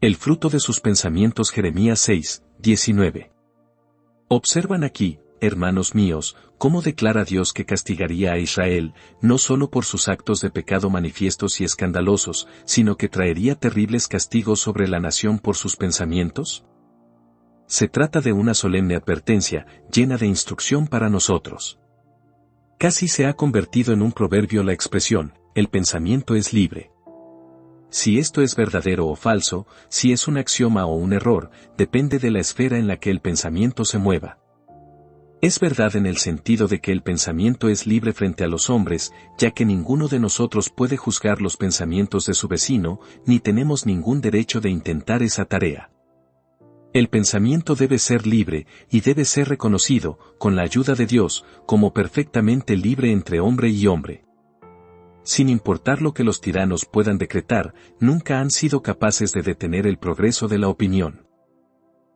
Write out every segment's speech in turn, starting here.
El fruto de sus pensamientos. Jeremías 6, 19. Observan aquí, hermanos míos, cómo declara Dios que castigaría a Israel, no solo por sus actos de pecado manifiestos y escandalosos, sino que traería terribles castigos sobre la nación por sus pensamientos. Se trata de una solemne advertencia, llena de instrucción para nosotros. Casi se ha convertido en un proverbio la expresión, el pensamiento es libre. Si esto es verdadero o falso, si es un axioma o un error, depende de la esfera en la que el pensamiento se mueva. Es verdad en el sentido de que el pensamiento es libre frente a los hombres, ya que ninguno de nosotros puede juzgar los pensamientos de su vecino, ni tenemos ningún derecho de intentar esa tarea. El pensamiento debe ser libre, y debe ser reconocido, con la ayuda de Dios, como perfectamente libre entre hombre y hombre. Sin importar lo que los tiranos puedan decretar, nunca han sido capaces de detener el progreso de la opinión.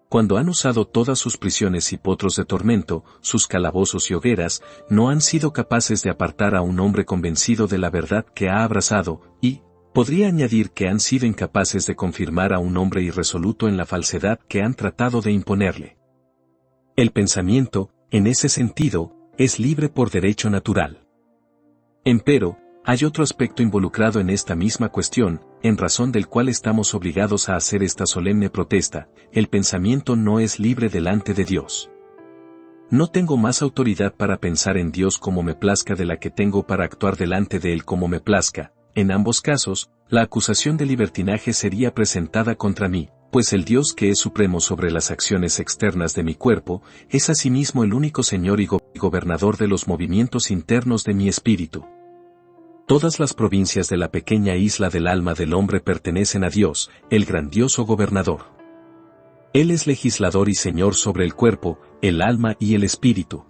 Cuando han usado todas sus prisiones y potros de tormento, sus calabozos y hogueras, no han sido capaces de apartar a un hombre convencido de la verdad que ha abrazado, y, podría añadir que han sido incapaces de confirmar a un hombre irresoluto en la falsedad que han tratado de imponerle. El pensamiento, en ese sentido, es libre por derecho natural. Empero, hay otro aspecto involucrado en esta misma cuestión, en razón del cual estamos obligados a hacer esta solemne protesta: el pensamiento no es libre delante de Dios. No tengo más autoridad para pensar en Dios como me plazca de la que tengo para actuar delante de Él como me plazca. En ambos casos, la acusación de libertinaje sería presentada contra mí, pues el Dios que es supremo sobre las acciones externas de mi cuerpo, es asimismo el único Señor y gobernador de los movimientos internos de mi espíritu. Todas las provincias de la pequeña isla del alma del hombre pertenecen a Dios, el grandioso gobernador. Él es legislador y Señor sobre el cuerpo, el alma y el espíritu.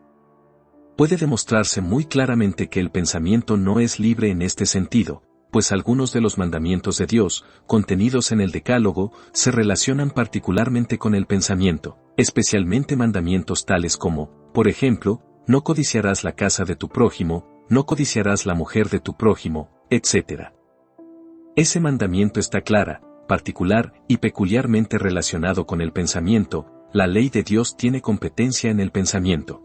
Puede demostrarse muy claramente que el pensamiento no es libre en este sentido, pues algunos de los mandamientos de Dios, contenidos en el Decálogo, se relacionan particularmente con el pensamiento, especialmente mandamientos tales como, por ejemplo, no codiciarás la casa de tu prójimo, no codiciarás la mujer de tu prójimo, etc. Ese mandamiento está clara, particular y peculiarmente relacionado con el pensamiento. La ley de Dios tiene competencia en el pensamiento.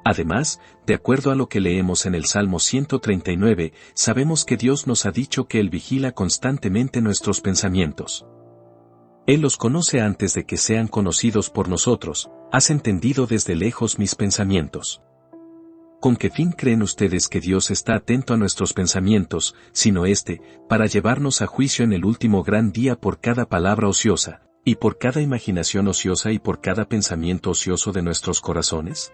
Además, de acuerdo a lo que leemos en el Salmo 139, sabemos que Dios nos ha dicho que Él vigila constantemente nuestros pensamientos. Él los conoce antes de que sean conocidos por nosotros. Has entendido desde lejos mis pensamientos. ¿Con qué fin creen ustedes que Dios está atento a nuestros pensamientos, sino para llevarnos a juicio en el último gran día por cada palabra ociosa, y por cada imaginación ociosa y por cada pensamiento ocioso de nuestros corazones?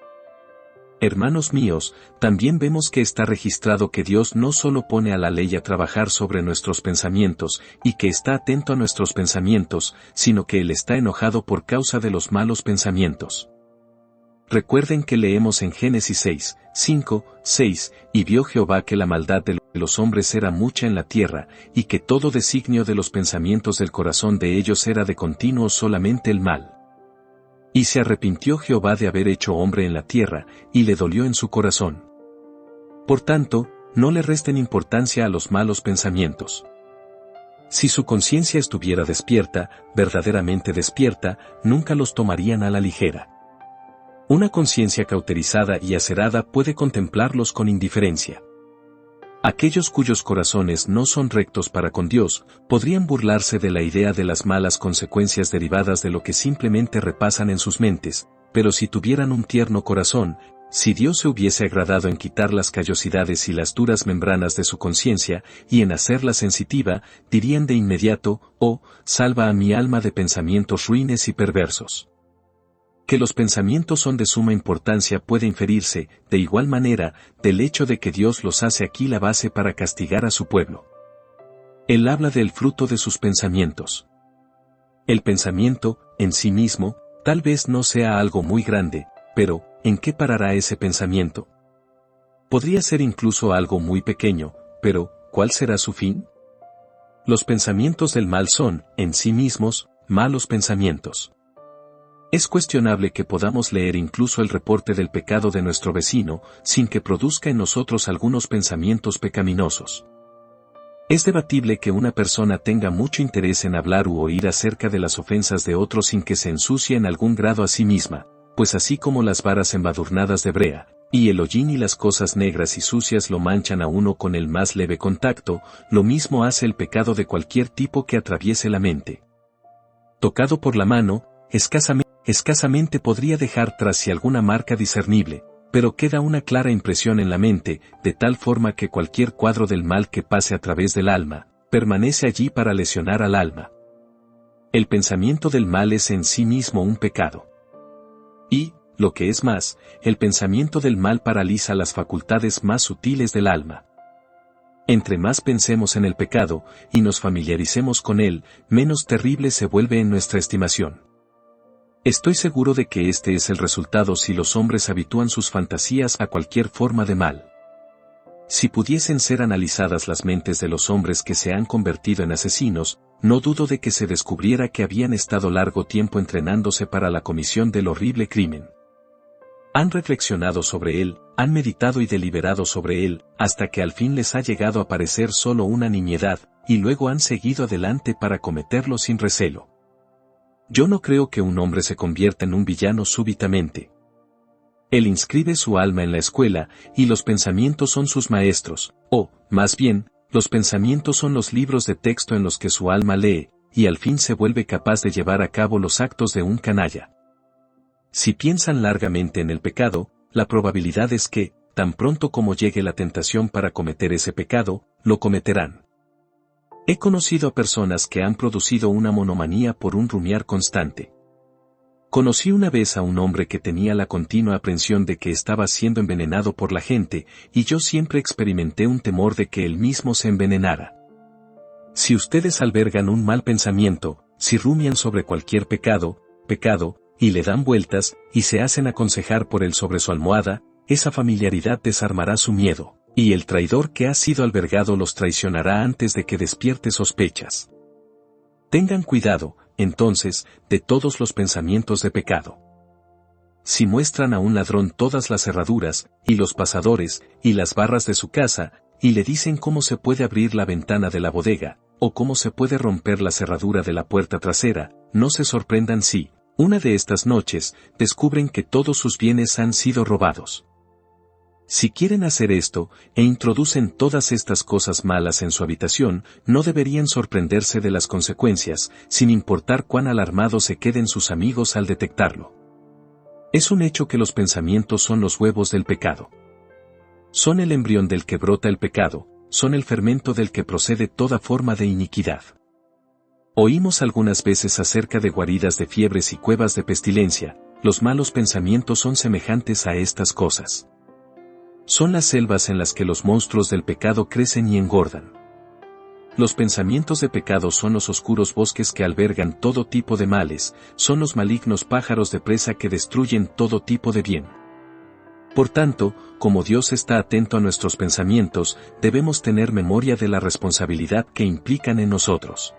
Hermanos míos, también vemos que está registrado que Dios no solo pone a la ley a trabajar sobre nuestros pensamientos, y que está atento a nuestros pensamientos, sino que Él está enojado por causa de los malos pensamientos. Recuerden que leemos en Génesis 6, 5, 6, y vio Jehová que la maldad de los hombres era mucha en la tierra, y que todo designio de los pensamientos del corazón de ellos era de continuo solamente el mal. Y se arrepintió Jehová de haber hecho hombre en la tierra, y le dolió en su corazón. Por tanto, no le resten importancia a los malos pensamientos. Si su conciencia estuviera despierta, verdaderamente despierta, nunca los tomarían a la ligera. Una conciencia cauterizada y acerada puede contemplarlos con indiferencia. Aquellos cuyos corazones no son rectos para con Dios, podrían burlarse de la idea de las malas consecuencias derivadas de lo que simplemente repasan en sus mentes, pero si tuvieran un tierno corazón, si Dios se hubiese agradado en quitar las callosidades y las duras membranas de su conciencia, y en hacerla sensitiva, dirían de inmediato: «Oh, salva a mi alma de pensamientos ruines y perversos». Que los pensamientos son de suma importancia puede inferirse, de igual manera, del hecho de que Dios los hace aquí la base para castigar a su pueblo. Él habla del fruto de sus pensamientos. El pensamiento, en sí mismo, tal vez no sea algo muy grande, pero, ¿en qué parará ese pensamiento? Podría ser incluso algo muy pequeño, pero, ¿cuál será su fin? Los pensamientos del mal son, en sí mismos, malos pensamientos. Es cuestionable que podamos leer incluso el reporte del pecado de nuestro vecino, sin que produzca en nosotros algunos pensamientos pecaminosos. Es debatible que una persona tenga mucho interés en hablar u oír acerca de las ofensas de otros sin que se ensucie en algún grado a sí misma, pues así como las varas embadurnadas de brea, y el hollín y las cosas negras y sucias lo manchan a uno con el más leve contacto, lo mismo hace el pecado de cualquier tipo que atraviese la mente. Tocado por la mano, escasamente podría dejar tras sí alguna marca discernible, pero queda una clara impresión en la mente, de tal forma que cualquier cuadro del mal que pase a través del alma, permanece allí para lesionar al alma. El pensamiento del mal es en sí mismo un pecado. Y, lo que es más, el pensamiento del mal paraliza las facultades más sutiles del alma. Entre más pensemos en el pecado, y nos familiaricemos con él, menos terrible se vuelve en nuestra estimación. Estoy seguro de que este es el resultado si los hombres habitúan sus fantasías a cualquier forma de mal. Si pudiesen ser analizadas las mentes de los hombres que se han convertido en asesinos, no dudo de que se descubriera que habían estado largo tiempo entrenándose para la comisión del horrible crimen. Han reflexionado sobre él, han meditado y deliberado sobre él, hasta que al fin les ha llegado a parecer solo una nimiedad, y luego han seguido adelante para cometerlo sin recelo. Yo no creo que un hombre se convierta en un villano súbitamente. Él inscribe su alma en la escuela, y los pensamientos son sus maestros, o, más bien, los pensamientos son los libros de texto en los que su alma lee, y al fin se vuelve capaz de llevar a cabo los actos de un canalla. Si piensan largamente en el pecado, la probabilidad es que, tan pronto como llegue la tentación para cometer ese pecado, lo cometerán. He conocido a personas que han producido una monomanía por un rumiar constante. Conocí una vez a un hombre que tenía la continua aprensión de que estaba siendo envenenado por la gente, y yo siempre experimenté un temor de que él mismo se envenenara. Si ustedes albergan un mal pensamiento, si rumian sobre cualquier pecado, y le dan vueltas, y se hacen aconsejar por él sobre su almohada, esa familiaridad desarmará su miedo, y el traidor que ha sido albergado los traicionará antes de que despierte sospechas. Tengan cuidado, entonces, de todos los pensamientos de pecado. Si muestran a un ladrón todas las cerraduras, y los pasadores, y las barras de su casa, y le dicen cómo se puede abrir la ventana de la bodega, o cómo se puede romper la cerradura de la puerta trasera, no se sorprendan si, una de estas noches, descubren que todos sus bienes han sido robados. Si quieren hacer esto, e introducen todas estas cosas malas en su habitación, no deberían sorprenderse de las consecuencias, sin importar cuán alarmados se queden sus amigos al detectarlo. Es un hecho que los pensamientos son los huevos del pecado. Son el embrión del que brota el pecado, son el fermento del que procede toda forma de iniquidad. Oímos algunas veces acerca de guaridas de fiebres y cuevas de pestilencia, los malos pensamientos son semejantes a estas cosas. Son las selvas en las que los monstruos del pecado crecen y engordan. Los pensamientos de pecado son los oscuros bosques que albergan todo tipo de males, son los malignos pájaros de presa que destruyen todo tipo de bien. Por tanto, como Dios está atento a nuestros pensamientos, debemos tener memoria de la responsabilidad que implican en nosotros.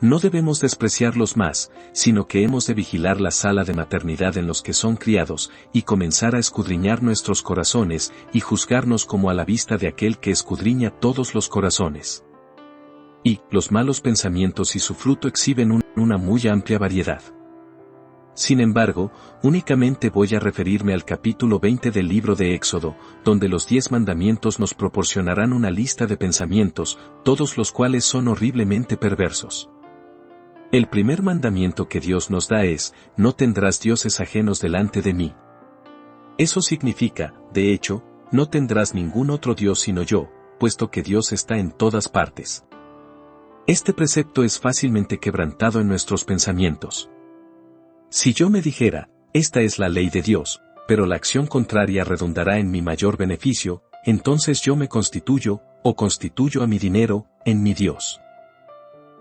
No debemos despreciarlos más, sino que hemos de vigilar la sala de maternidad en los que son criados, y comenzar a escudriñar nuestros corazones, y juzgarnos como a la vista de aquel que escudriña todos los corazones. Y, los malos pensamientos y su fruto exhiben una muy amplia variedad. Sin embargo, únicamente voy a referirme al capítulo 20 del libro de Éxodo, donde los 10 mandamientos nos proporcionarán una lista de pensamientos, todos los cuales son horriblemente perversos. El primer mandamiento que Dios nos da es, no tendrás dioses ajenos delante de mí. Eso significa, de hecho, no tendrás ningún otro Dios sino yo, puesto que Dios está en todas partes. Este precepto es fácilmente quebrantado en nuestros pensamientos. Si yo me dijera, esta es la ley de Dios, pero la acción contraria redundará en mi mayor beneficio, entonces yo me constituyo, o constituyo a mi dinero, en mi Dios.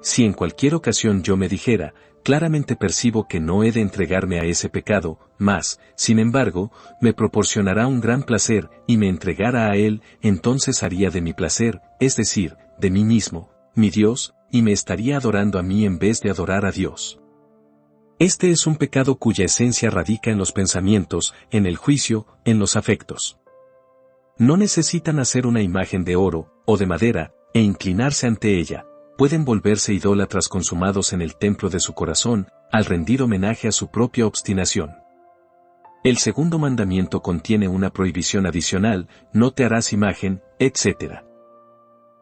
Si en cualquier ocasión yo me dijera, claramente percibo que no he de entregarme a ese pecado, mas, sin embargo, me proporcionará un gran placer, y me entregara a él, entonces haría de mi placer, es decir, de mí mismo, mi Dios, y me estaría adorando a mí en vez de adorar a Dios. Este es un pecado cuya esencia radica en los pensamientos, en el juicio, en los afectos. No necesitan hacer una imagen de oro, o de madera, e inclinarse ante ella, pueden volverse idólatras consumados en el templo de su corazón, al rendir homenaje a su propia obstinación. El segundo mandamiento contiene una prohibición adicional: no te harás imagen, etc.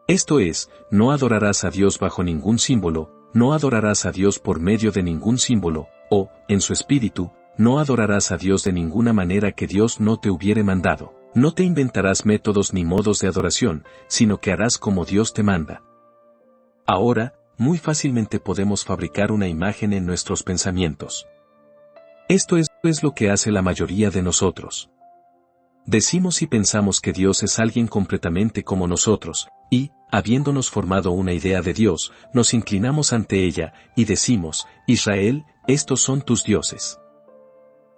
Esto es, no adorarás a Dios bajo ningún símbolo, no adorarás a Dios por medio de ningún símbolo, o, en su espíritu, no adorarás a Dios de ninguna manera que Dios no te hubiere mandado. No te inventarás métodos ni modos de adoración, sino que harás como Dios te manda. Ahora, muy fácilmente podemos fabricar una imagen en nuestros pensamientos. Esto es lo que hace la mayoría de nosotros. Decimos y pensamos que Dios es alguien completamente como nosotros, y, habiéndonos formado una idea de Dios, nos inclinamos ante ella, y decimos: Israel, estos son tus dioses.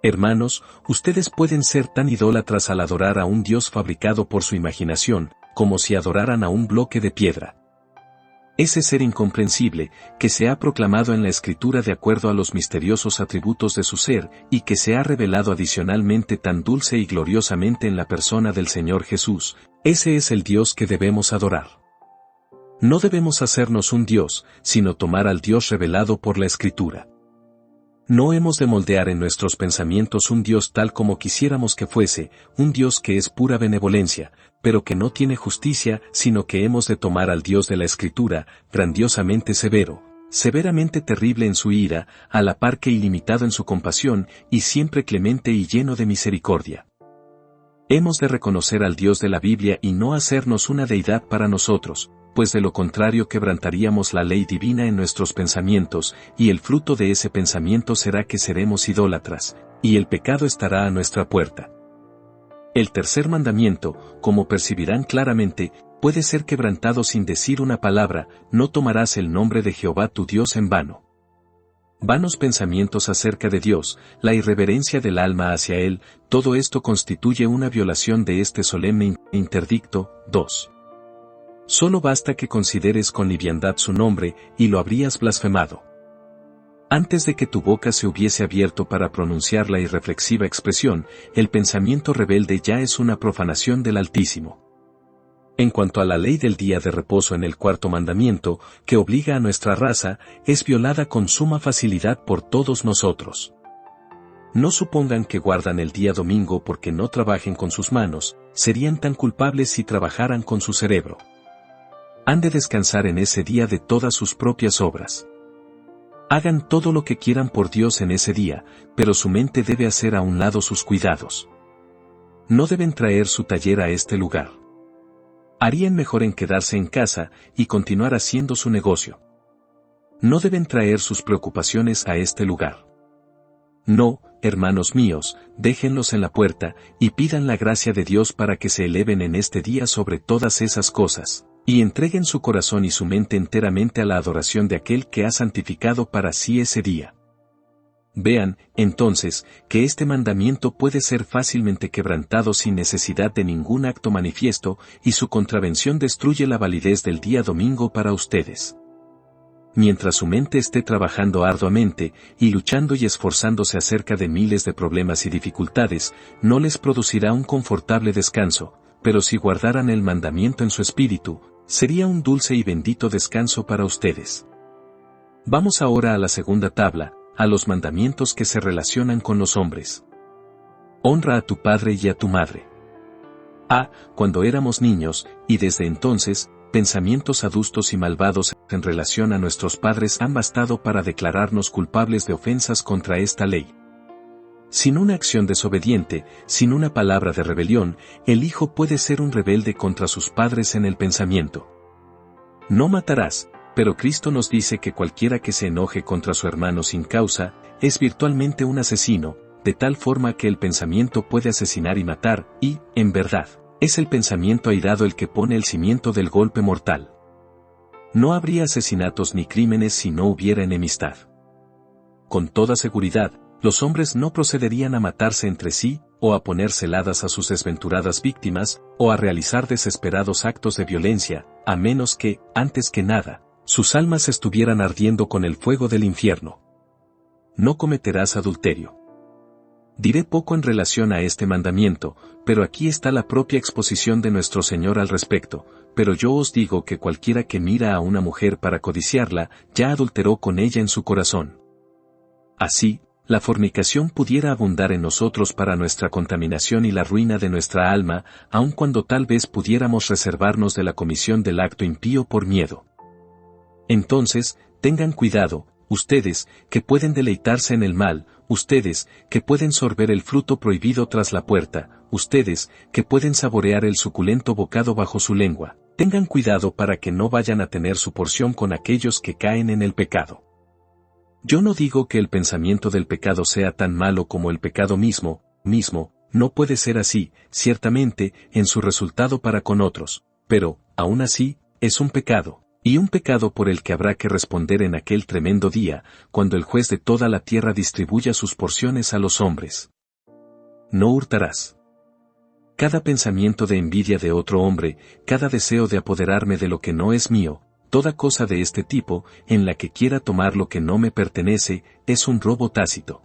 Hermanos, ustedes pueden ser tan idólatras al adorar a un Dios fabricado por su imaginación, como si adoraran a un bloque de piedra. Ese ser incomprensible, que se ha proclamado en la Escritura de acuerdo a los misteriosos atributos de su ser, y que se ha revelado adicionalmente tan dulce y gloriosamente en la persona del Señor Jesús, ese es el Dios que debemos adorar. No debemos hacernos un Dios, sino tomar al Dios revelado por la Escritura. No hemos de moldear en nuestros pensamientos un Dios tal como quisiéramos que fuese, un Dios que es pura benevolencia, pero que no tiene justicia, sino que hemos de tomar al Dios de la Escritura, grandiosamente severo, severamente terrible en su ira, a la par que ilimitado en su compasión, y siempre clemente y lleno de misericordia. Hemos de reconocer al Dios de la Biblia y no hacernos una deidad para nosotros, pues de lo contrario quebrantaríamos la ley divina en nuestros pensamientos, y el fruto de ese pensamiento será que seremos idólatras, y el pecado estará a nuestra puerta. El tercer mandamiento, como percibirán claramente, puede ser quebrantado sin decir una palabra: no tomarás el nombre de Jehová tu Dios en vano. Vanos pensamientos acerca de Dios, la irreverencia del alma hacia Él, todo esto constituye una violación de este solemne interdicto. 2. Solo basta que consideres con liviandad su nombre, y lo habrías blasfemado. Antes de que tu boca se hubiese abierto para pronunciar la irreflexiva expresión, el pensamiento rebelde ya es una profanación del Altísimo. En cuanto a la ley del día de reposo en el cuarto mandamiento, que obliga a nuestra raza, es violada con suma facilidad por todos nosotros. No supongan que guardan el día domingo porque no trabajen con sus manos, serían tan culpables si trabajaran con su cerebro. Han de descansar en ese día de todas sus propias obras. Hagan todo lo que quieran por Dios en ese día, pero su mente debe hacer a un lado sus cuidados. No deben traer su taller a este lugar. Harían mejor en quedarse en casa y continuar haciendo su negocio. No deben traer sus preocupaciones a este lugar. No, hermanos míos, déjenlos en la puerta, y pidan la gracia de Dios para que se eleven en este día sobre todas esas cosas, y entreguen su corazón y su mente enteramente a la adoración de aquel que ha santificado para sí ese día. Vean, entonces, que este mandamiento puede ser fácilmente quebrantado sin necesidad de ningún acto manifiesto, y su contravención destruye la validez del día domingo para ustedes. Mientras su mente esté trabajando arduamente, y luchando y esforzándose acerca de miles de problemas y dificultades, no les producirá un confortable descanso, pero si guardaran el mandamiento en su espíritu, sería un dulce y bendito descanso para ustedes. Vamos ahora a la segunda tabla, a los mandamientos que se relacionan con los hombres. Honra a tu padre y a tu madre. Cuando éramos niños, y desde entonces, pensamientos adustos y malvados en relación a nuestros padres han bastado para declararnos culpables de ofensas contra esta ley. Sin una acción desobediente, sin una palabra de rebelión, el hijo puede ser un rebelde contra sus padres en el pensamiento. No matarás, pero Cristo nos dice que cualquiera que se enoje contra su hermano sin causa, es virtualmente un asesino, de tal forma que el pensamiento puede asesinar y matar, y, en verdad, es el pensamiento airado el que pone el cimiento del golpe mortal. No habría asesinatos ni crímenes si no hubiera enemistad. Con toda seguridad, los hombres no procederían a matarse entre sí, o a poner celadas a sus desventuradas víctimas, o a realizar desesperados actos de violencia, a menos que, antes que nada, sus almas estuvieran ardiendo con el fuego del infierno. No cometerás adulterio. Diré poco en relación a este mandamiento, pero aquí está la propia exposición de nuestro Señor al respecto, pero yo os digo que cualquiera que mira a una mujer para codiciarla, ya adulteró con ella en su corazón. Así, la fornicación pudiera abundar en nosotros para nuestra contaminación y la ruina de nuestra alma, aun cuando tal vez pudiéramos reservarnos de la comisión del acto impío por miedo. Entonces, tengan cuidado, ustedes, que pueden deleitarse en el mal, ustedes, que pueden sorber el fruto prohibido tras la puerta, ustedes, que pueden saborear el suculento bocado bajo su lengua, tengan cuidado para que no vayan a tener su porción con aquellos que caen en el pecado. Yo no digo que el pensamiento del pecado sea tan malo como el pecado mismo, no puede ser así, ciertamente, en su resultado para con otros, pero, aún así, es un pecado. Y un pecado por el que habrá que responder en aquel tremendo día, cuando el juez de toda la tierra distribuya sus porciones a los hombres. No hurtarás. Cada pensamiento de envidia de otro hombre, cada deseo de apoderarme de lo que no es mío, toda cosa de este tipo, en la que quiera tomar lo que no me pertenece, es un robo tácito.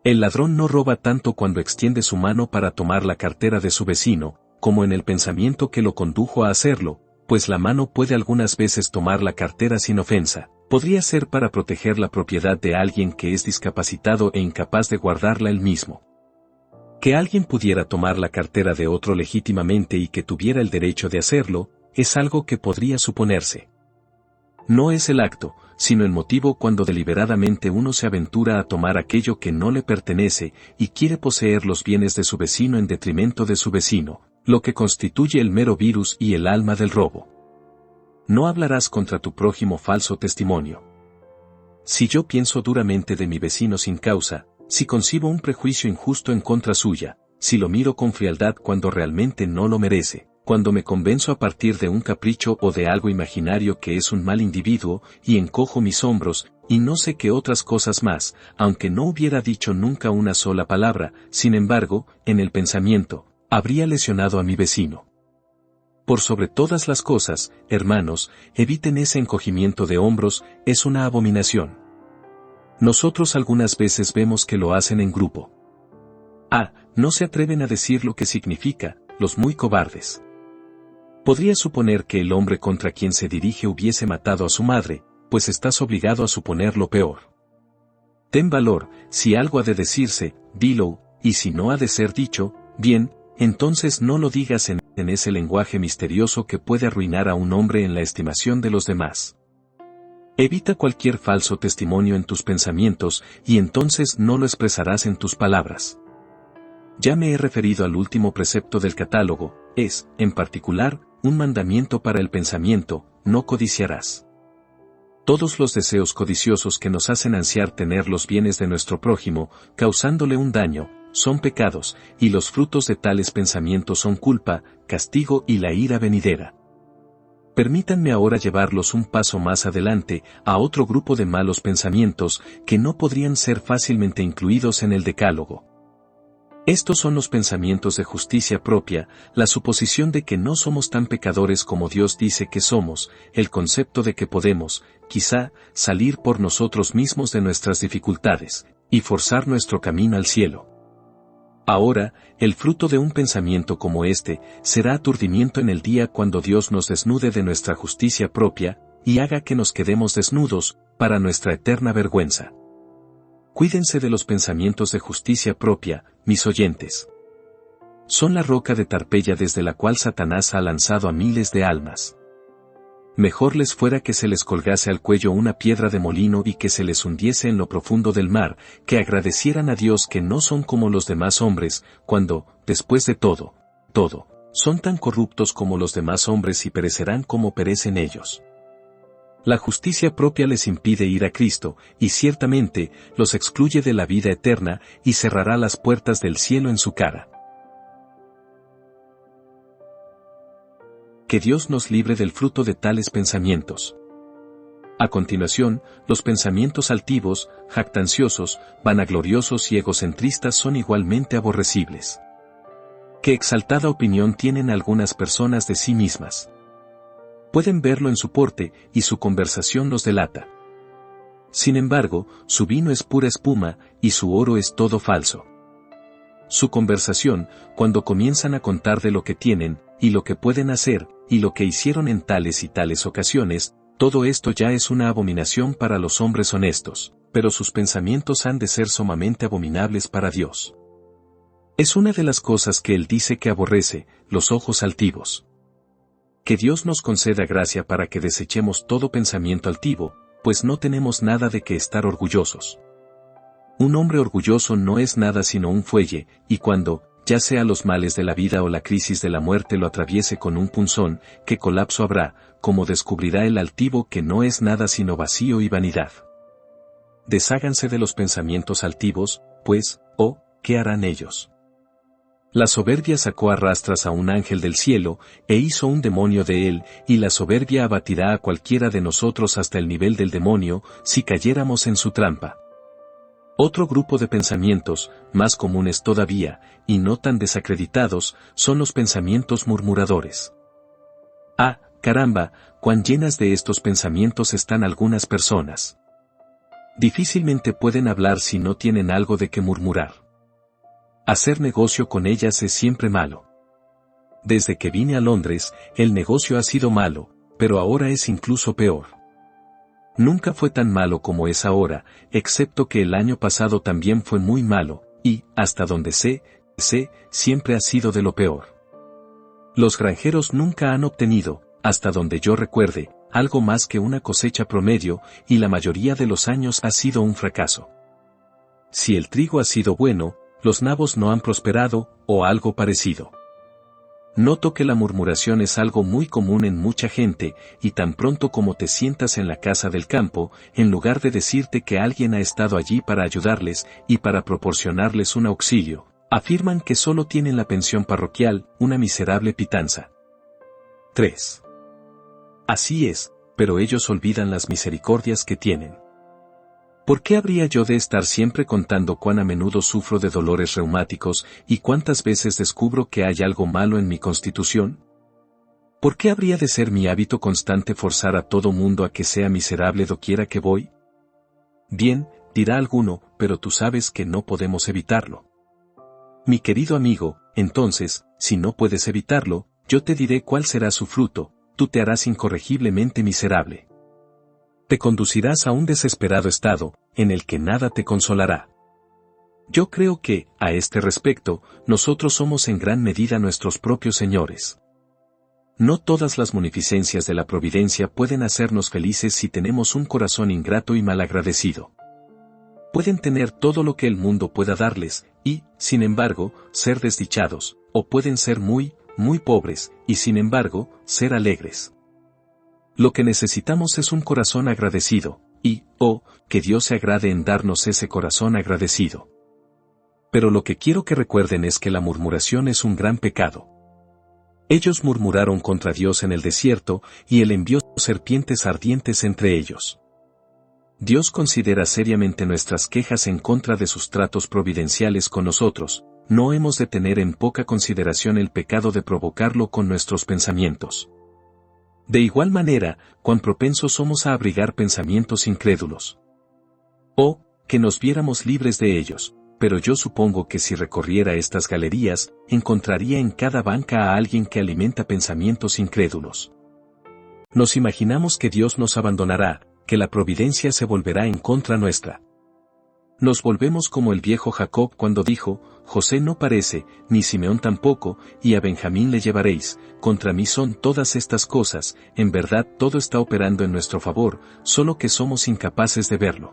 El ladrón no roba tanto cuando extiende su mano para tomar la cartera de su vecino, como en el pensamiento que lo condujo a hacerlo, pues la mano puede algunas veces tomar la cartera sin ofensa, podría ser para proteger la propiedad de alguien que es discapacitado e incapaz de guardarla él mismo. Que alguien pudiera tomar la cartera de otro legítimamente y que tuviera el derecho de hacerlo, es algo que podría suponerse. No es el acto, sino el motivo cuando deliberadamente uno se aventura a tomar aquello que no le pertenece y quiere poseer los bienes de su vecino en detrimento de su vecino, lo que constituye el mero virus y el alma del robo. No hablarás contra tu prójimo falso testimonio. Si yo pienso duramente de mi vecino sin causa, si concibo un prejuicio injusto en contra suya, si lo miro con frialdad cuando realmente no lo merece, cuando me convenzo a partir de un capricho o de algo imaginario que es un mal individuo, y encojo mis hombros, y no sé qué otras cosas más, aunque no hubiera dicho nunca una sola palabra, sin embargo, en el pensamiento, habría lesionado a mi vecino. Por sobre todas las cosas, hermanos, eviten ese encogimiento de hombros, es una abominación. Nosotros algunas veces vemos que lo hacen en grupo. No se atreven a decir lo que significa, los muy cobardes. Podría suponer que el hombre contra quien se dirige hubiese matado a su madre, pues estás obligado a suponer lo peor. Ten valor, si algo ha de decirse, dilo, y si no ha de ser dicho, bien, entonces no lo digas en ese lenguaje misterioso que puede arruinar a un hombre en la estimación de los demás. Evita cualquier falso testimonio en tus pensamientos y entonces no lo expresarás en tus palabras. Ya me he referido al último precepto del catálogo, es, en particular, un mandamiento para el pensamiento, no codiciarás. Todos los deseos codiciosos que nos hacen ansiar tener los bienes de nuestro prójimo, causándole un daño, son pecados, y los frutos de tales pensamientos son culpa, castigo y la ira venidera. Permítanme ahora llevarlos un paso más adelante, a otro grupo de malos pensamientos, que no podrían ser fácilmente incluidos en el decálogo. Estos son los pensamientos de justicia propia, la suposición de que no somos tan pecadores como Dios dice que somos, el concepto de que podemos, quizá, salir por nosotros mismos de nuestras dificultades, y forzar nuestro camino al cielo. Ahora, el fruto de un pensamiento como este, será aturdimiento en el día cuando Dios nos desnude de nuestra justicia propia, y haga que nos quedemos desnudos, para nuestra eterna vergüenza. Cuídense de los pensamientos de justicia propia, mis oyentes. Son la roca de Tarpeya desde la cual Satanás ha lanzado a miles de almas. Mejor les fuera que se les colgase al cuello una piedra de molino y que se les hundiese en lo profundo del mar, que agradecieran a Dios que no son como los demás hombres, cuando, después de todo, son tan corruptos como los demás hombres y perecerán como perecen ellos. La justicia propia les impide ir a Cristo, y ciertamente, los excluye de la vida eterna, y cerrará las puertas del cielo en su cara. Que Dios nos libre del fruto de tales pensamientos. A continuación, los pensamientos altivos, jactanciosos, vanagloriosos y egocentristas son igualmente aborrecibles. Qué exaltada opinión tienen algunas personas de sí mismas. Pueden verlo en su porte, y su conversación los delata. Sin embargo, su vino es pura espuma, y su oro es todo falso. Su conversación, cuando comienzan a contar de lo que tienen, y lo que pueden hacer, y lo que hicieron en tales y tales ocasiones, todo esto ya es una abominación para los hombres honestos, pero sus pensamientos han de ser sumamente abominables para Dios. Es una de las cosas que Él dice que aborrece, los ojos altivos. Que Dios nos conceda gracia para que desechemos todo pensamiento altivo, pues no tenemos nada de que estar orgullosos. Un hombre orgulloso no es nada sino un fuelle, y cuando, ya sea los males de la vida o la crisis de la muerte lo atraviese con un punzón, ¿qué colapso habrá, como descubrirá el altivo que no es nada sino vacío y vanidad? Desháganse de los pensamientos altivos, pues, ¿qué harán ellos? La soberbia sacó a rastras a un ángel del cielo, e hizo un demonio de él, y la soberbia abatirá a cualquiera de nosotros hasta el nivel del demonio, si cayéramos en su trampa. Otro grupo de pensamientos, más comunes todavía, y no tan desacreditados, son los pensamientos murmuradores. Ah, caramba, cuán llenas de estos pensamientos están algunas personas. Difícilmente pueden hablar si no tienen algo de que murmurar. Hacer negocio con ellas es siempre malo. Desde que vine a Londres, el negocio ha sido malo, pero ahora es incluso peor. Nunca fue tan malo como es ahora, excepto que el año pasado también fue muy malo, y, hasta donde sé, siempre ha sido de lo peor. Los granjeros nunca han obtenido, hasta donde yo recuerde, algo más que una cosecha promedio, y la mayoría de los años ha sido un fracaso. Si el trigo ha sido bueno, los nabos no han prosperado, o algo parecido. Noto que la murmuración es algo muy común en mucha gente, y tan pronto como te sientas en la casa del campo, en lugar de decirte que alguien ha estado allí para ayudarles y para proporcionarles un auxilio, afirman que solo tienen la pensión parroquial, una miserable pitanza. 3. Así es, pero ellos olvidan las misericordias que tienen. ¿Por qué habría yo de estar siempre contando cuán a menudo sufro de dolores reumáticos y cuántas veces descubro que hay algo malo en mi constitución? ¿Por qué habría de ser mi hábito constante forzar a todo mundo a que sea miserable doquiera que voy? Bien, dirá alguno, pero tú sabes que no podemos evitarlo. Mi querido amigo, entonces, si no puedes evitarlo, yo te diré cuál será su fruto, tú te harás incorregiblemente miserable. Te conducirás a un desesperado estado, en el que nada te consolará. Yo creo que, a este respecto, nosotros somos en gran medida nuestros propios señores. No todas las munificencias de la providencia pueden hacernos felices si tenemos un corazón ingrato y malagradecido. Pueden tener todo lo que el mundo pueda darles, y, sin embargo, ser desdichados, o pueden ser muy pobres, y sin embargo, ser alegres. Lo que necesitamos es un corazón agradecido, y, que Dios se agrade en darnos ese corazón agradecido. Pero lo que quiero que recuerden es que la murmuración es un gran pecado. Ellos murmuraron contra Dios en el desierto, y Él envió serpientes ardientes entre ellos. Dios considera seriamente nuestras quejas en contra de sus tratos providenciales con nosotros, no hemos de tener en poca consideración el pecado de provocarlo con nuestros pensamientos. De igual manera, cuán propensos somos a abrigar pensamientos incrédulos. Que nos viéramos libres de ellos, pero yo supongo que si recorriera estas galerías, encontraría en cada banca a alguien que alimenta pensamientos incrédulos. Nos imaginamos que Dios nos abandonará, que la providencia se volverá en contra nuestra. Nos volvemos como el viejo Jacob cuando dijo, José no parece, ni Simeón tampoco, y a Benjamín le llevaréis, contra mí son todas estas cosas, en verdad todo está operando en nuestro favor, solo que somos incapaces de verlo.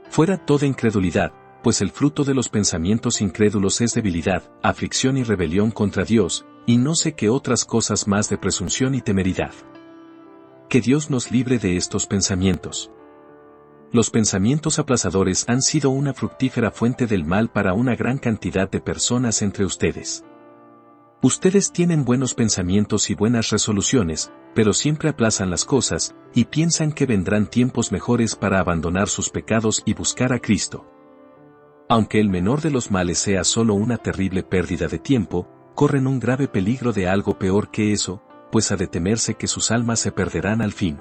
Fuera toda incredulidad, pues el fruto de los pensamientos incrédulos es debilidad, aflicción y rebelión contra Dios, y no sé qué otras cosas más de presunción y temeridad. Que Dios nos libre de estos pensamientos. Los pensamientos aplazadores han sido una fructífera fuente del mal para una gran cantidad de personas entre ustedes. Ustedes tienen buenos pensamientos y buenas resoluciones, pero siempre aplazan las cosas, y piensan que vendrán tiempos mejores para abandonar sus pecados y buscar a Cristo. Aunque el menor de los males sea solo una terrible pérdida de tiempo, corren un grave peligro de algo peor que eso, pues ha de temerse que sus almas se perderán al fin.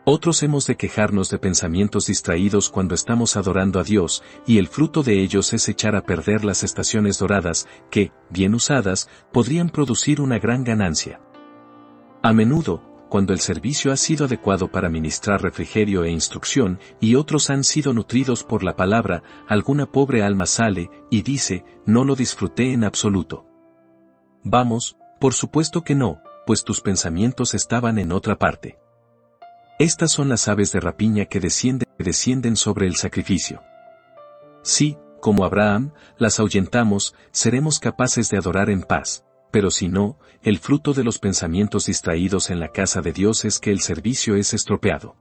Otros hemos de quejarnos de pensamientos distraídos cuando estamos adorando a Dios, y el fruto de ellos es echar a perder las estaciones doradas, que, bien usadas, podrían producir una gran ganancia. A menudo, cuando el servicio ha sido adecuado para ministrar refrigerio e instrucción, y otros han sido nutridos por la palabra, alguna pobre alma sale, y dice, no lo disfruté en absoluto. Vamos, por supuesto que no, pues tus pensamientos estaban en otra parte. Estas son las aves de rapiña que descienden sobre el sacrificio. Si, como Abraham, las ahuyentamos, seremos capaces de adorar en paz, pero si no, el fruto de los pensamientos distraídos en la casa de Dios es que el servicio es estropeado.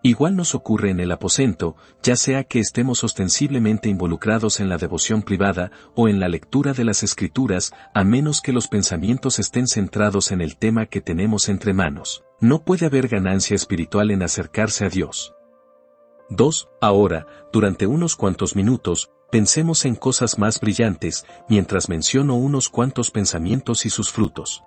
Igual nos ocurre en el aposento, ya sea que estemos ostensiblemente involucrados en la devoción privada o en la lectura de las Escrituras, a menos que los pensamientos estén centrados en el tema que tenemos entre manos. No puede haber ganancia espiritual en acercarse a Dios. 2. Ahora, durante unos cuantos minutos, pensemos en cosas más brillantes, mientras menciono unos cuantos pensamientos y sus frutos.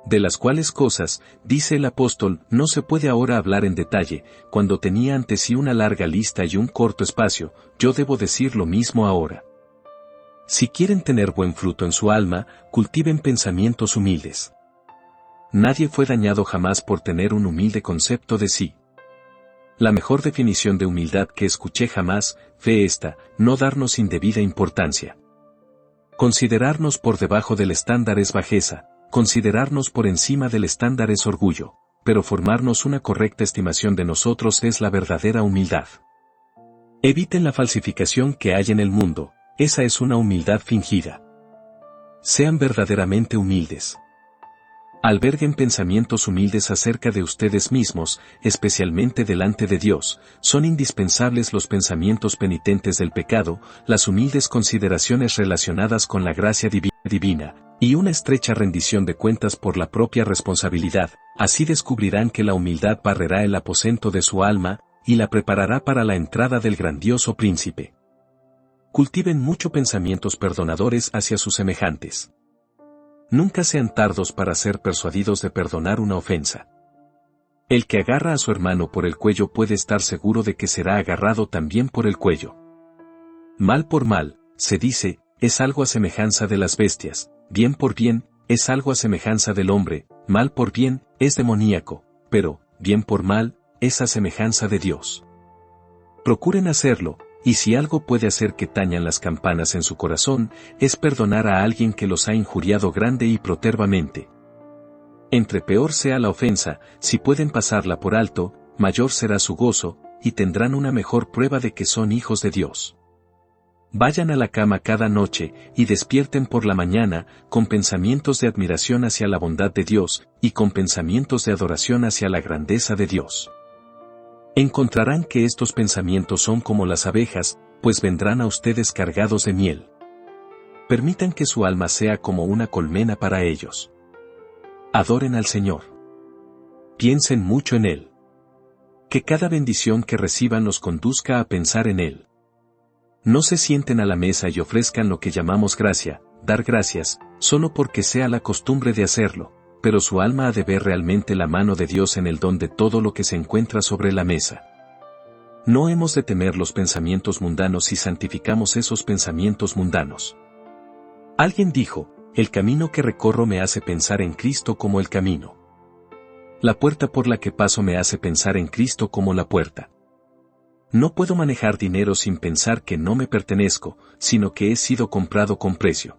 De las cuales cosas, dice el apóstol, no se puede ahora hablar en detalle, cuando tenía ante sí una larga lista y un corto espacio, yo debo decir lo mismo ahora. Si quieren tener buen fruto en su alma, cultiven pensamientos humildes. Nadie fue dañado jamás por tener un humilde concepto de sí. La mejor definición de humildad que escuché jamás fue esta: no darnos indebida importancia. Considerarnos por debajo del estándar es bajeza, considerarnos por encima del estándar es orgullo, pero formarnos una correcta estimación de nosotros es la verdadera humildad. Eviten la falsificación que hay en el mundo, esa es una humildad fingida. Sean verdaderamente humildes. Alberguen pensamientos humildes acerca de ustedes mismos, especialmente delante de Dios. Son indispensables los pensamientos penitentes del pecado, las humildes consideraciones relacionadas con la gracia divina, y una estrecha rendición de cuentas por la propia responsabilidad. Así descubrirán que la humildad barrerá el aposento de su alma, y la preparará para la entrada del grandioso príncipe. Cultiven mucho pensamientos perdonadores hacia sus semejantes. Nunca sean tardos para ser persuadidos de perdonar una ofensa. El que agarra a su hermano por el cuello puede estar seguro de que será agarrado también por el cuello. Mal por mal, se dice, es algo a semejanza de las bestias, bien por bien, es algo a semejanza del hombre, mal por bien, es demoníaco, pero, bien por mal, es a semejanza de Dios. Procuren hacerlo, y si algo puede hacer que tañan las campanas en su corazón, es perdonar a alguien que los ha injuriado grande y protervamente. Entre peor sea la ofensa, si pueden pasarla por alto, mayor será su gozo, y tendrán una mejor prueba de que son hijos de Dios. Vayan a la cama cada noche, y despierten por la mañana, con pensamientos de admiración hacia la bondad de Dios, y con pensamientos de adoración hacia la grandeza de Dios. Encontrarán que estos pensamientos son como las abejas, pues vendrán a ustedes cargados de miel. Permitan que su alma sea como una colmena para ellos. Adoren al Señor. Piensen mucho en Él. Que cada bendición que reciban los conduzca a pensar en Él. No se sienten a la mesa y ofrezcan lo que llamamos gracia, dar gracias, solo porque sea la costumbre de hacerlo, pero su alma ha de ver realmente la mano de Dios en el don de todo lo que se encuentra sobre la mesa. No hemos de temer los pensamientos mundanos si santificamos esos pensamientos mundanos. Alguien dijo, el camino que recorro me hace pensar en Cristo como el camino. La puerta por la que paso me hace pensar en Cristo como la puerta. No puedo manejar dinero sin pensar que no me pertenezco, sino que he sido comprado con precio.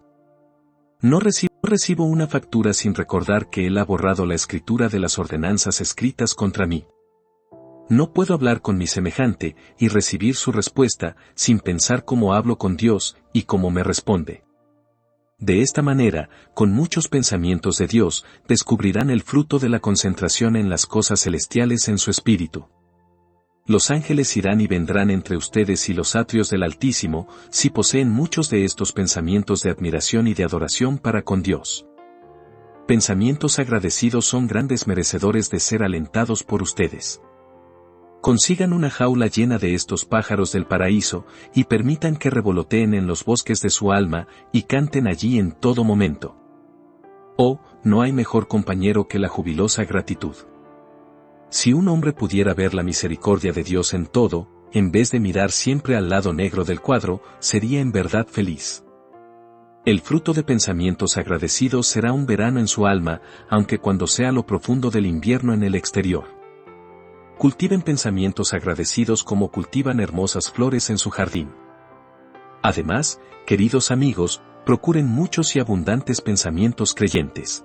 No recibo una factura sin recordar que Él ha borrado la escritura de las ordenanzas escritas contra mí. No puedo hablar con mi semejante y recibir su respuesta sin pensar cómo hablo con Dios y cómo me responde. De esta manera, con muchos pensamientos de Dios, descubrirán el fruto de la concentración en las cosas celestiales en su espíritu. Los ángeles irán y vendrán entre ustedes y los atrios del Altísimo, si poseen muchos de estos pensamientos de admiración y de adoración para con Dios. Pensamientos agradecidos son grandes merecedores de ser alentados por ustedes. Consigan una jaula llena de estos pájaros del paraíso, y permitan que revoloteen en los bosques de su alma, y canten allí en todo momento. Oh, no hay mejor compañero que la jubilosa gratitud. Si un hombre pudiera ver la misericordia de Dios en todo, en vez de mirar siempre al lado negro del cuadro, sería en verdad feliz. El fruto de pensamientos agradecidos será un verano en su alma, aunque cuando sea lo profundo del invierno en el exterior. Cultiven pensamientos agradecidos como cultivan hermosas flores en su jardín. Además, queridos amigos, procuren muchos y abundantes pensamientos creyentes.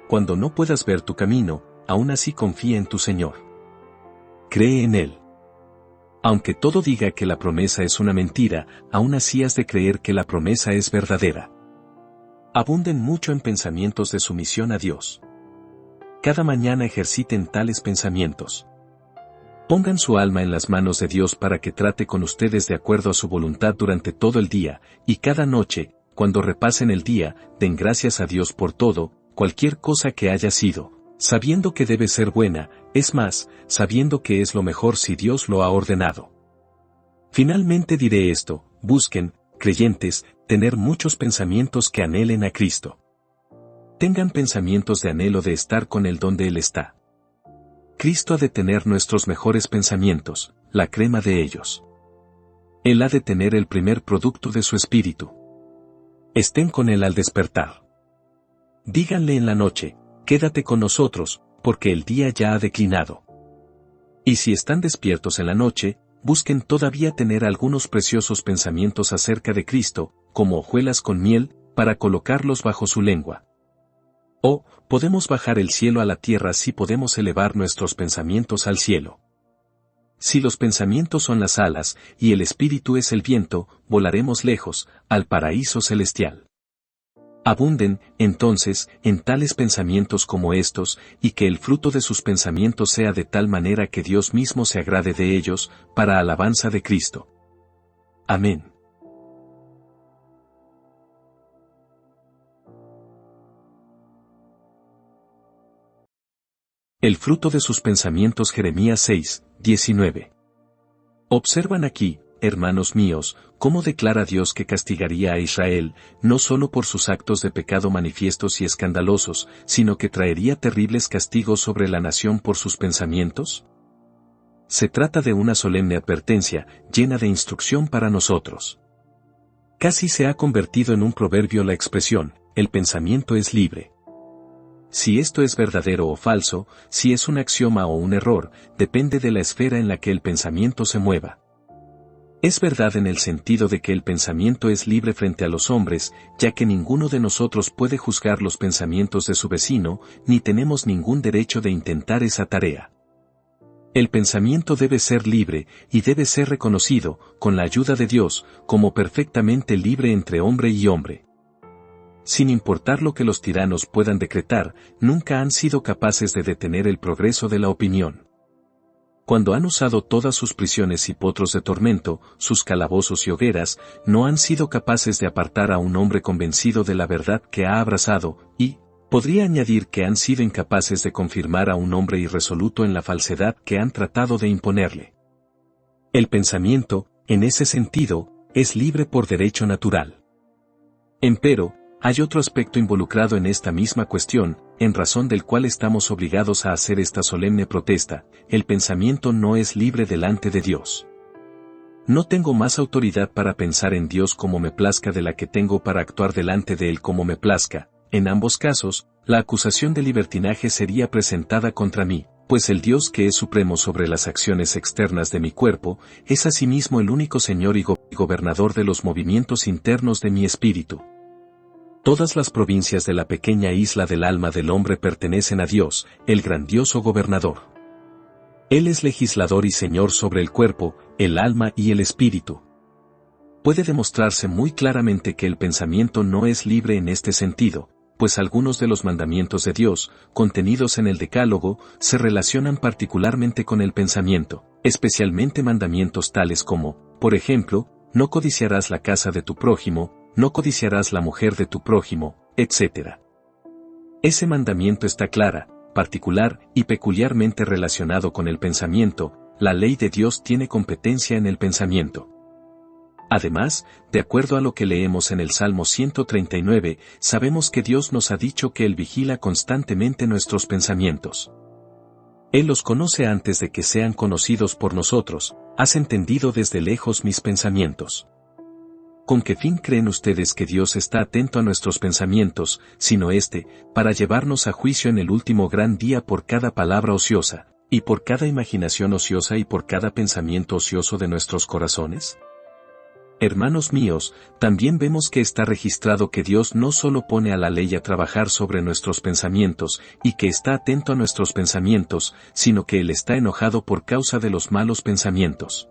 Cuando no puedas ver tu camino, aún así confía en tu Señor. Cree en Él. Aunque todo diga que la promesa es una mentira, aún así has de creer que la promesa es verdadera. Abunden mucho en pensamientos de sumisión a Dios. Cada mañana ejerciten tales pensamientos. Pongan su alma en las manos de Dios para que trate con ustedes de acuerdo a su voluntad durante todo el día, y cada noche, cuando repasen el día, den gracias a Dios por todo, cualquier cosa que haya sido, sabiendo que debe ser buena, es más, sabiendo que es lo mejor si Dios lo ha ordenado. Finalmente diré esto: busquen, creyentes, tener muchos pensamientos que anhelen a Cristo. Tengan pensamientos de anhelo de estar con Él donde Él está. Cristo ha de tener nuestros mejores pensamientos, la crema de ellos. Él ha de tener el primer producto de su espíritu. Estén con Él al despertar. Díganle en la noche: quédate con nosotros, porque el día ya ha declinado. Y si están despiertos en la noche, busquen todavía tener algunos preciosos pensamientos acerca de Cristo, como hojuelas con miel, para colocarlos bajo su lengua. O, podemos bajar el cielo a la tierra si podemos elevar nuestros pensamientos al cielo. Si los pensamientos son las alas, y el espíritu es el viento, volaremos lejos, al paraíso celestial. Abunden, entonces, en tales pensamientos como estos, y que el fruto de sus pensamientos sea de tal manera que Dios mismo se agrade de ellos, para alabanza de Cristo. Amén. El fruto de sus pensamientos. Jeremías 6, 19. Observan aquí, hermanos míos, cómo declara Dios que castigaría a Israel, no solo por sus actos de pecado manifiestos y escandalosos, sino que traería terribles castigos sobre la nación por sus pensamientos. Se trata de una solemne advertencia, llena de instrucción para nosotros. Casi se ha convertido en un proverbio la expresión: el pensamiento es libre. Si esto es verdadero o falso, si es un axioma o un error, depende de la esfera en la que el pensamiento se mueva. Es verdad en el sentido de que el pensamiento es libre frente a los hombres, ya que ninguno de nosotros puede juzgar los pensamientos de su vecino, ni tenemos ningún derecho de intentar esa tarea. El pensamiento debe ser libre, y debe ser reconocido, con la ayuda de Dios, como perfectamente libre entre hombre y hombre. Sin importar lo que los tiranos puedan decretar, nunca han sido capaces de detener el progreso de la opinión. Cuando han usado todas sus prisiones y potros de tormento, sus calabozos y hogueras, no han sido capaces de apartar a un hombre convencido de la verdad que ha abrazado, y, podría añadir que han sido incapaces de confirmar a un hombre irresoluto en la falsedad que han tratado de imponerle. El pensamiento, en ese sentido, es libre por derecho natural. Empero, hay otro aspecto involucrado en esta misma cuestión, en razón del cual estamos obligados a hacer esta solemne protesta: el pensamiento no es libre delante de Dios. No tengo más autoridad para pensar en Dios como me plazca de la que tengo para actuar delante de Él como me plazca. En ambos casos, la acusación de libertinaje sería presentada contra mí, pues el Dios que es supremo sobre las acciones externas de mi cuerpo, es asimismo el único Señor y gobernador de los movimientos internos de mi espíritu. Todas las provincias de la pequeña isla del alma del hombre pertenecen a Dios, el grandioso gobernador. Él es legislador y Señor sobre el cuerpo, el alma y el espíritu. Puede demostrarse muy claramente que el pensamiento no es libre en este sentido, pues algunos de los mandamientos de Dios, contenidos en el Decálogo, se relacionan particularmente con el pensamiento, especialmente mandamientos tales como, por ejemplo, no codiciarás la casa de tu prójimo, no codiciarás la mujer de tu prójimo, etc. Ese mandamiento está clara, particular y peculiarmente relacionado con el pensamiento. La ley de Dios tiene competencia en el pensamiento. Además, de acuerdo a lo que leemos en el Salmo 139, sabemos que Dios nos ha dicho que Él vigila constantemente nuestros pensamientos. Él los conoce antes de que sean conocidos por nosotros, has entendido desde lejos mis pensamientos. ¿Con qué fin creen ustedes que Dios está atento a nuestros pensamientos, sino para llevarnos a juicio en el último gran día por cada palabra ociosa, y por cada imaginación ociosa y por cada pensamiento ocioso de nuestros corazones? Hermanos míos, también vemos que está registrado que Dios no solo pone a la ley a trabajar sobre nuestros pensamientos, y que está atento a nuestros pensamientos, sino que Él está enojado por causa de los malos pensamientos.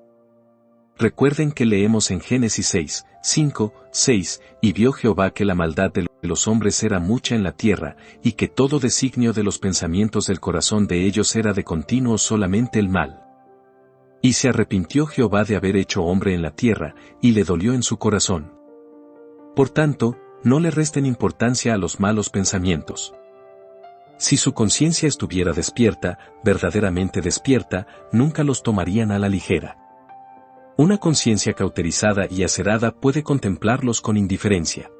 Recuerden que leemos en Génesis 6, 5, 6, y vio Jehová que la maldad de los hombres era mucha en la tierra, y que todo designio de los pensamientos del corazón de ellos era de continuo solamente el mal. Y se arrepintió Jehová de haber hecho hombre en la tierra, y le dolió en su corazón. Por tanto, no le resten importancia a los malos pensamientos. Si su conciencia estuviera despierta, verdaderamente despierta, nunca los tomarían a la ligera. Una conciencia cauterizada y acerada puede contemplarlos con indiferencia.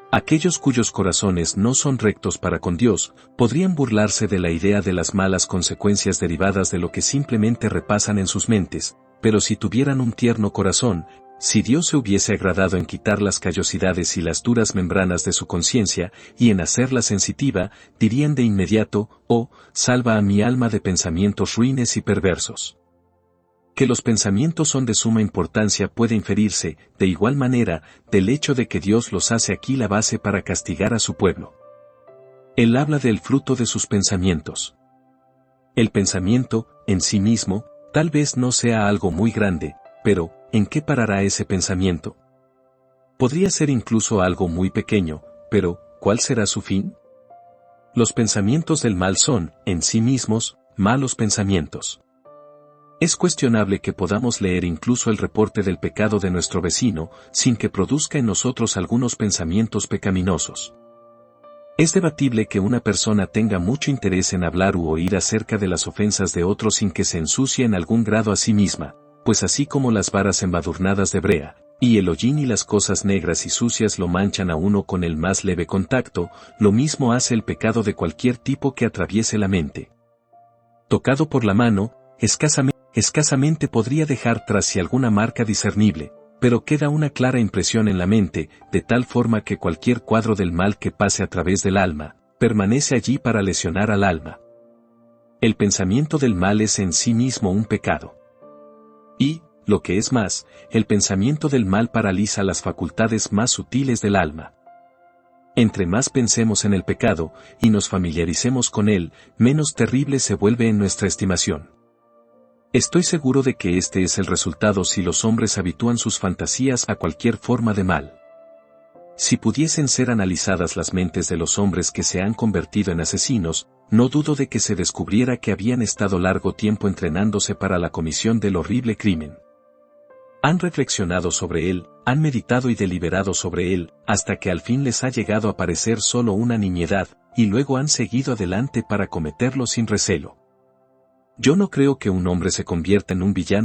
Aquellos cuyos corazones no son rectos para con Dios, podrían burlarse de la idea de las malas consecuencias derivadas de lo que simplemente repasan en sus mentes, pero si tuvieran un tierno corazón, si Dios se hubiese agradado en quitar las callosidades y las duras membranas de su conciencia, y en hacerla sensitiva, dirían de inmediato, oh, salva a mi alma de pensamientos ruines y perversos. Que los pensamientos son de suma importancia puede inferirse, de igual manera, del hecho de que Dios los hace aquí la base para castigar a su pueblo. Él habla del fruto de sus pensamientos. El pensamiento, en sí mismo, tal vez no sea algo muy grande, pero, ¿en qué parará ese pensamiento? Podría ser incluso algo muy pequeño, pero, ¿cuál será su fin? Los pensamientos del mal son, en sí mismos, malos pensamientos. Es cuestionable que podamos leer incluso el reporte del pecado de nuestro vecino, sin que produzca en nosotros algunos pensamientos pecaminosos. Es debatible que una persona tenga mucho interés en hablar u oír acerca de las ofensas de otros sin que se ensucie en algún grado a sí misma, pues así como las varas embadurnadas de brea, y el hollín y las cosas negras y sucias lo manchan a uno con el más leve contacto, lo mismo hace el pecado de cualquier tipo que atraviese la mente. Tocado por la mano, escasamente podría dejar tras sí alguna marca discernible, pero queda una clara impresión en la mente, de tal forma que cualquier cuadro del mal que pase a través del alma, permanece allí para lesionar al alma. El pensamiento del mal es en sí mismo un pecado. Y, lo que es más, el pensamiento del mal paraliza las facultades más sutiles del alma. Entre más pensemos en el pecado, y nos familiaricemos con él, menos terrible se vuelve en nuestra estimación. Estoy seguro de que este es el resultado si los hombres habitúan sus fantasías a cualquier forma de mal. Si pudiesen ser analizadas las mentes de los hombres que se han convertido en asesinos, no dudo de que se descubriera que habían estado largo tiempo entrenándose para la comisión del horrible crimen. Han reflexionado sobre él, han meditado y deliberado sobre él, hasta que al fin les ha llegado a parecer solo una nimiedad, y luego han seguido adelante para cometerlo sin recelo. Yo no creo que un hombre se convierta en un villano